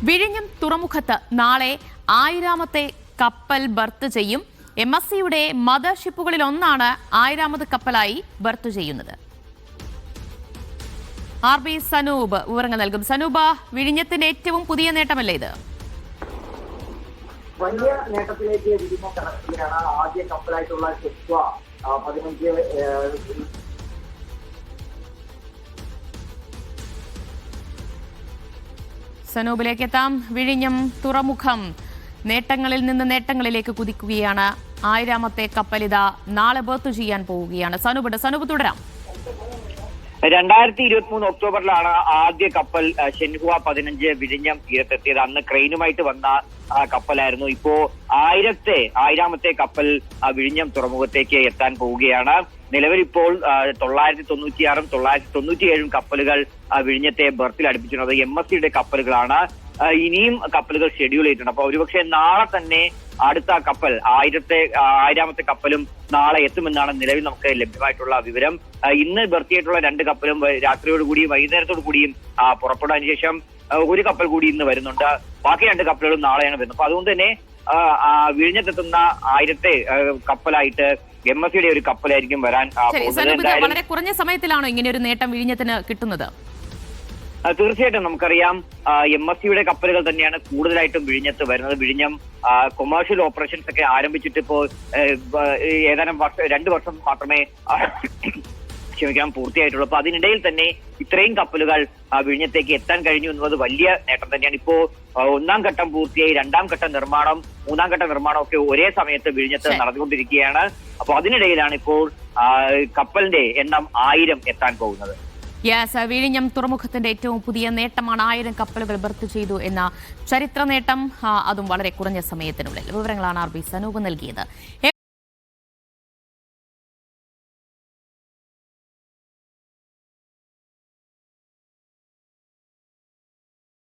വിഴിഞ്ഞം തുറമുഖത്ത് നാളെ 1000ാമത്തെ കപ്പൽ ബർത്ത് ചെയ്യും. MSCയുടെ മദർ ഷിപ്പുകളിൽ ഒന്നാണ് 1000ാമത് കപ്പലായി ബർത്ത് ചെയ്യുന്നത്. RB സനൂപ് വിവരങ്ങൾ നൽകും. സനൂപ, വിഴിഞ്ഞത്തിന്റെ ഏറ്റവും പുതിയ നേട്ടമല്ലേ ഇത്? വലിയ നേട്ടത്തിലേക്ക് വിഴിഞ്ഞം കടക്കുകയാണ്. ആദ്യ കപ്പലായിട്ടുള്ള ചെക്വ 15 സനൂപിലേക്ക് എത്താം. വിഴിഞ്ഞം തുറമുഖം നേട്ടങ്ങളിൽ നിന്ന് നേട്ടങ്ങളിലേക്ക് കുതിക്കുകയാണ്. 1000ാമത്തെ കപ്പലിത നാളെ ബർത്ത് ചെയ്യാൻ പോവുകയാണ്. സനൂപ് തുടരാം. 2023 ഒക്ടോബറിലാണ് ആദ്യ കപ്പൽ ഷെൻഹുവ 15 വിഴിഞ്ഞം തീരത്തെത്തിയത്. അന്ന് ക്രെയിനുമായിട്ട് വന്ന കപ്പലായിരുന്നു. ഇപ്പോ 1000ാമത്തെ കപ്പൽ വിഴിഞ്ഞം തുറമുഖത്തേക്ക് എത്താൻ പോവുകയാണ്. നിലവിൽ ഇപ്പോൾ 996ഉം 997ഉം കപ്പലുകൾ വിഴിഞ്ഞത്തെ ബർത്തിൽ അടുപ്പിച്ചിരുന്നത് MSCയുടെ കപ്പലുകളാണ്. ഇനിയും കപ്പലുകൾ ഷെഡ്യൂൾ ചെയ്തിട്ടുണ്ട്. അപ്പൊ ഒരുപക്ഷെ നാളെ തന്നെ അടുത്ത കപ്പൽ 1000ാമത്തെ കപ്പലും നാളെ എത്തുമെന്നാണ് നിലവിൽ നമുക്ക് ലഭ്യമായിട്ടുള്ള വിവരം. ഇന്ന് ബർത്ത് ചെയ്തിട്ടുള്ള 2 കപ്പലും രാത്രിയോടുകൂടി വൈകുന്നേരത്തോടു കൂടിയും പുറപ്പെടാൻ ശേഷം ഒരു കപ്പൽ കൂടി ഇന്ന് വരുന്നുണ്ട്. ബാക്കി 2 കപ്പലുകളും നാളെയാണ് വരുന്നത്. അപ്പൊ അതുകൊണ്ട് തന്നെ വിഴിഞ്ഞത്തെത്തുന്ന 1000ത്തെ കപ്പലായിട്ട് MSCയുടെ ഒരു കപ്പലായിരിക്കും വരാൻ പോകുന്നത്. വളരെ കുറഞ്ഞ സമയത്തിലാണോ ഇങ്ങനെ ഒരു നേട്ടം വിഴിഞ്ഞത്തിന് കിട്ടുന്നത്? തീർച്ചയായിട്ടും നമുക്കറിയാം, MSCയുടെ കപ്പലുകൾ തന്നെയാണ് കൂടുതലായിട്ടും വിഴിഞ്ഞത്ത് വരുന്നത്. വിഴിഞ്ഞം കൊമേഴ്ഷ്യൽ ഓപ്പറേഷൻസ് ഒക്കെ ആരംഭിച്ചിട്ട് ഇപ്പോൾ ഏതാനും 2 വർഷം മാത്രമേ പൂർത്തിയായിട്ടുള്ളൂ. അപ്പൊ അതിനിടയിൽ തന്നെ ഇത്രയും കപ്പലുകൾ വിഴിഞ്ഞത്തേക്ക് എത്താൻ കഴിഞ്ഞു എന്നത് വലിയ നേട്ടം തന്നെയാണ്. ഇപ്പോ 1ാം ഘട്ടം പൂർത്തിയായി, 2ാം ഘട്ട നിർമ്മാണം, 3ാം ഘട്ട നിർമ്മാണം ഒക്കെ ഒരേ സമയത്ത് വിഴിഞ്ഞത്ത് നടന്നുകൊണ്ടിരിക്കുകയാണ്. അപ്പൊ അതിനിടയിലാണ് ഇപ്പോൾ കപ്പലിന്റെ എണ്ണം 1000 എത്താൻ പോകുന്നത്. വിഴിഞ്ഞം തുറമുഖത്തിന്റെ ഏറ്റവും പുതിയ നേട്ടമാണ് 1000 കപ്പലുകൾ ബർത്ത് ചെയ്തു എന്ന ചരിത്ര നേട്ടം. അതും വളരെ കുറഞ്ഞ സമയത്തിനുള്ളിൽ. വിവരങ്ങളാണ് RB സനൂപ് നൽകിയത്.